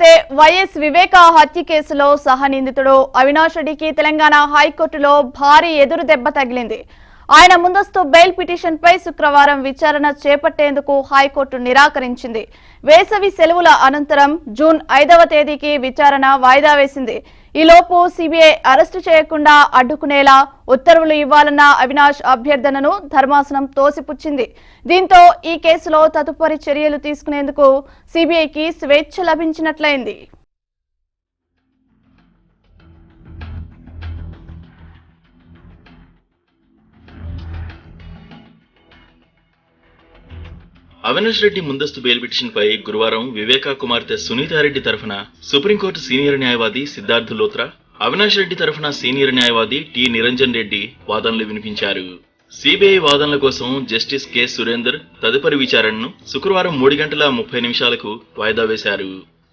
చూస్తే వైఎస్ వివేక హత్య కేసులో సహనిందితుడు అవినాష్ రెడ్డికి తెలంగాణ హైకోర్టులో భారీ ఎదురు దెబ్బ తగిలింది. ఆయన ముందస్తు బెయిల్ పిటిషన్ పై శుక్రవారం విచారణ చేపట్టేందుకు హైకోర్టు నిరాకరించింది. వేసవి సెలవుల అనంతరం జూన్ 5వ తేదీకి విచారణ వాయిదా వేసింది. ఈలోపు సిబిఐ అరెస్టు చేయకుండా అడ్డుకునేలా ఉత్తర్వులు ఇవ్వాలన్న అవినాష్ అభ్యర్థనను ధర్మాసనం తోసిపుచ్చింది. దీంతో ఈ కేసులో తదుపరి చర్యలు తీసుకునేందుకు సిబిఐకి స్వేచ్ఛ లభించినట్లయింది. అవినాష్ రెడ్డి ముందస్తు బెయిల్ పిటిషన్ పై గురువారం వివేకా కుమార్తె సునీతారెడ్డి తరఫున సుప్రీంకోర్టు సీనియర్ న్యాయవాది సిద్ధార్థ్ లోత్రా, అవినాష్ రెడ్డి తరఫున సీనియర్ న్యాయవాది టి నిరంజన్ రెడ్డి వాదనలు వినిపించారు. సిబిఐ వాదనల కోసం జస్టిస్ కె సురేందర్ తదుపరి విచారణను శుక్రవారం 3 గంటల 30 నిమిషాలకు వాయిదా వేశారు.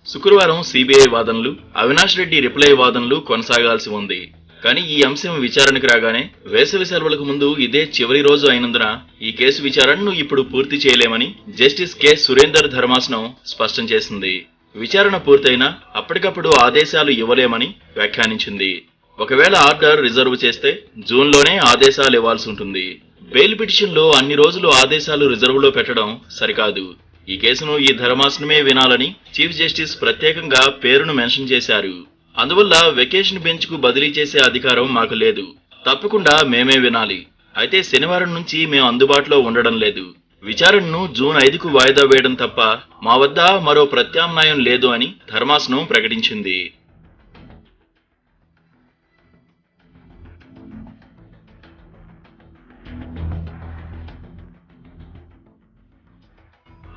శుక్రవారం సిబిఐ వాదనలు, అవినాష్ రెడ్డి రిప్లై వాదనలు కొనసాగాల్సి ఉంది. కానీ ఈ అంశం విచారణకు రాగానే వేసవి సెలవులకు ముందు ఇదే చివరి రోజు అయినందున ఈ కేసు విచారణను ఇప్పుడు పూర్తి చేయలేమని జస్టిస్ కె సురేందర్ ధర్మాసనం స్పష్టం చేసింది. విచారణ పూర్తయినా అప్పటికప్పుడు ఆదేశాలు ఇవ్వలేమని వ్యాఖ్యానించింది. ఒకవేళ ఆర్డర్ రిజర్వ్ చేస్తే జూన్లోనే ఆదేశాలు ఇవ్వాల్సి ఉంటుంది. బెయిల్ పిటిషన్లో అన్ని రోజులు ఆదేశాలు రిజర్వ్లో పెట్టడం సరికాదు. ఈ కేసును ఈ ధర్మాసనమే వినాలని చీఫ్ జస్టిస్ ప్రత్యేకంగా పేరును మెన్షన్ చేశారు. అందువల్ల వెకేషన్ బెంచ్ కు బదిలీ చేసే అధికారం మాకు లేదు. తప్పకుండా మేమే వినాలి. అయితే శనివారం నుంచి మేము అందుబాటులో ఉండడం లేదు. విచారణను జూన్ 5కు వాయిదా వేయడం తప్ప మా వద్ద మరో ప్రత్యామ్నాయం లేదు అని ధర్మాసనం ప్రకటించింది.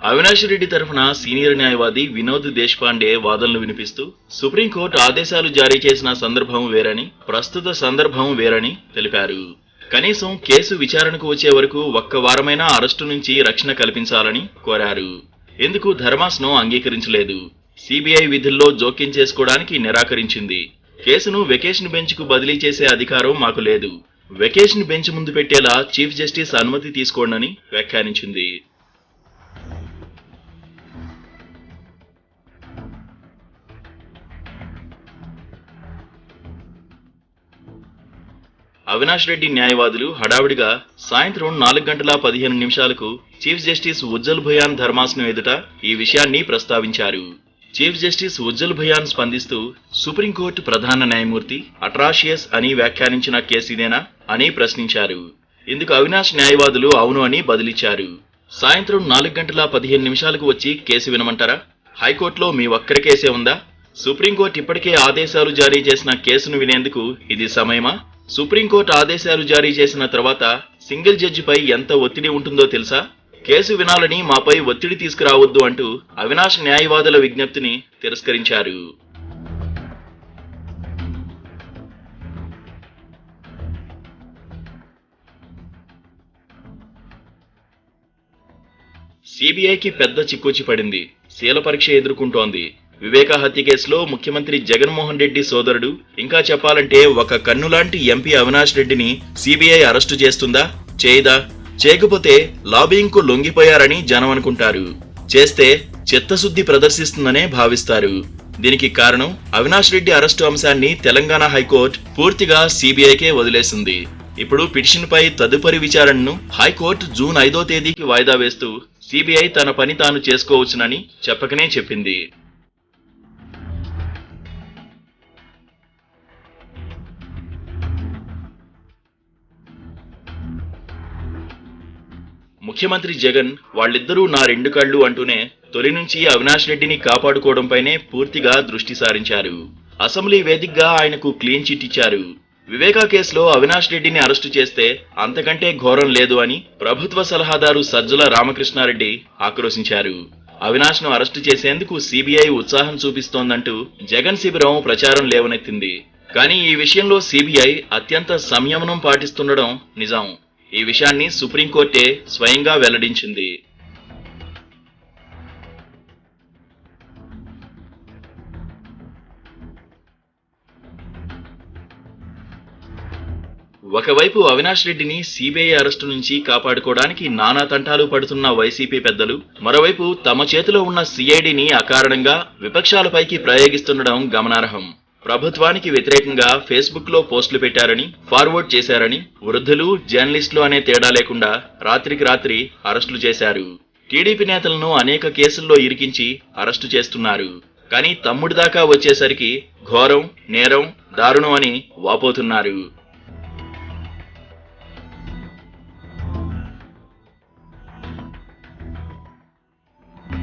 అవినాష్ రెడ్డి తరఫున సీనియర్ న్యాయవాది వినోద్ దేశపాండే వాదనలు వినిపిస్తూ సుప్రీంకోర్టు ఆదేశాలు జారీ చేసిన సందర్భం వేరని, ప్రస్తుత సందర్భం వేరని తెలిపారు. కనీసం కేసు విచారణకు వచ్చే వరకు ఒక్క వారమైనా అరెస్టు నుంచి రక్షణ కల్పించాలని కోరారు. ఇందుకు ధర్మాసనం అంగీకరించలేదు. సిబిఐ విధుల్లో జోక్యం చేసుకోవడానికి నిరాకరించింది. కేసును వెకేషన్ బెంచ్ కు బదిలీ చేసే అధికారం మాకు లేదు. వెకేషన్ బెంచ్ ముందు పెట్టేలా చీఫ్ జస్టిస్ అనుమతి తీసుకోండని వ్యాఖ్యానించింది. అవినాష్ రెడ్డి న్యాయవాదులు హడావిడిగా సాయంత్రం 4 గంటల 15 నిమిషాలకు చీఫ్ జస్టిస్ ఉజ్జల్ భయాన్ ధర్మాసనం ఎదుట ఈ విషయాన్ని ప్రస్తావించారు. చీఫ్ జస్టిస్ ఉజ్జల్ భయాన్ స్పందిస్తూ సుప్రీంకోర్టు ప్రధాన న్యాయమూర్తి అట్రాషియస్ అని వ్యాఖ్యానించిన కేసు ఇదేనా అని ప్రశ్నించారు. ఇందుకు అవినాష్ న్యాయవాదులు అవును అని బదిలిచ్చారు. సాయంత్రం 4 గంటల 15 నిమిషాలకు వచ్చి కేసు వినమంటారా? హైకోర్టులో మీ ఒక్కరి కేసే ఉందా? సుప్రీంకోర్టు ఇప్పటికే ఆదేశాలు జారీ చేసిన కేసును వినేందుకు ఇది సమయమా? సుప్రీంకోర్టు ఆదేశాలు జారీ చేసిన తర్వాత సింగిల్ జడ్జిపై ఎంత ఒత్తిడి ఉంటుందో తెలుసా? కేసు వినాలని మాపై ఒత్తిడి తీసుకురావద్దు అంటూ అవినాష్ న్యాయవాదుల విజ్ఞప్తిని తిరస్కరించారు. సిబిఐకి పెద్ద చిక్కుచి పడింది. శీల పరీక్ష ఎదుర్కొంటోంది. వివేక హత్య కేసులో ముఖ్యమంత్రి జగన్మోహన్ రెడ్డి సోదరుడు, ఇంకా చెప్పాలంటే ఒక కన్నులాంటి ఎంపీ అవినాష్ రెడ్డిని సిబిఐ అరెస్టు చేస్తుందా? చేయదా? చేయకపోతే లాబింగ్ కు లొంగిపోయారని జనం అనుకుంటారు. చేస్తే చిత్తశుద్ధి ప్రదర్శిస్తుందనే భావిస్తారు. దీనికి కారణం అవినాష్ రెడ్డి అరెస్టు అంశాన్ని తెలంగాణ హైకోర్టు పూర్తిగా సిబిఐకే వదిలేసింది. ఇప్పుడు పిటిషన్ పై తదుపరి విచారణను హైకోర్టు జూన్ 5వ తేదీకి వాయిదా వేస్తూ సిబిఐ తన పని తాను చేసుకోవచ్చునని చెప్పకనే చెప్పింది. ముఖ్యమంత్రి జగన్ వాళ్ళిద్దరూ నా 2 కళ్ళు అంటూనే తొలి నుంచి అవినాష్ రెడ్డిని కాపాడుకోవడంపైనే పూర్తిగా దృష్టి సారించారు. అసెంబ్లీ వేదికగా ఆయనకు క్లీన్ చిట్ ఇచ్చారు. వివేకా కేసులో అవినాష్ రెడ్డిని అరెస్టు చేస్తే అంతకంటే ఘోరం లేదు అని ప్రభుత్వ సలహాదారు సజ్జల రామకృష్ణారెడ్డి ఆక్రోశించారు. అవినాష్ ను అరెస్టు చేసేందుకు సిబిఐ ఉత్సాహం చూపిస్తోందంటూ జగన్ శిబిరం ప్రచారం లేవనెత్తింది. కానీ ఈ విషయంలో సిబిఐ అత్యంత సంయమనం పాటిస్తుండడం నిజం. ఈ విషయాన్ని సుప్రీంకోర్టే స్వయంగా వెల్లడించింది. ఒకవైపు అవినాష్ రెడ్డిని సిబిఐ అరెస్టు నుంచి కాపాడుకోవడానికి నానా తంటాలు పడుతున్న వైసీపీ పెద్దలు, మరోవైపు తమ చేతిలో ఉన్న సిఐడిని అకారణంగా విపక్షాలపైకి ప్రయోగిస్తుండడం గమనార్హం. ప్రభుత్వానికి వ్యతిరేకంగా ఫేస్బుక్ లో పోస్టులు పెట్టారని, ఫార్వర్డ్ చేశారని వృద్ధులు, జర్నలిస్టులు అనే తేడా లేకుండా రాత్రికి రాత్రి అరెస్టులు చేశారు. టీడీపీ నేతలను అనేక కేసుల్లో ఇరికించి అరెస్టు చేస్తున్నారు. కానీ తమ్ముడి దాకా వచ్చేసరికి ఘోరం, నేరం, దారుణం అని వాపోతున్నారు.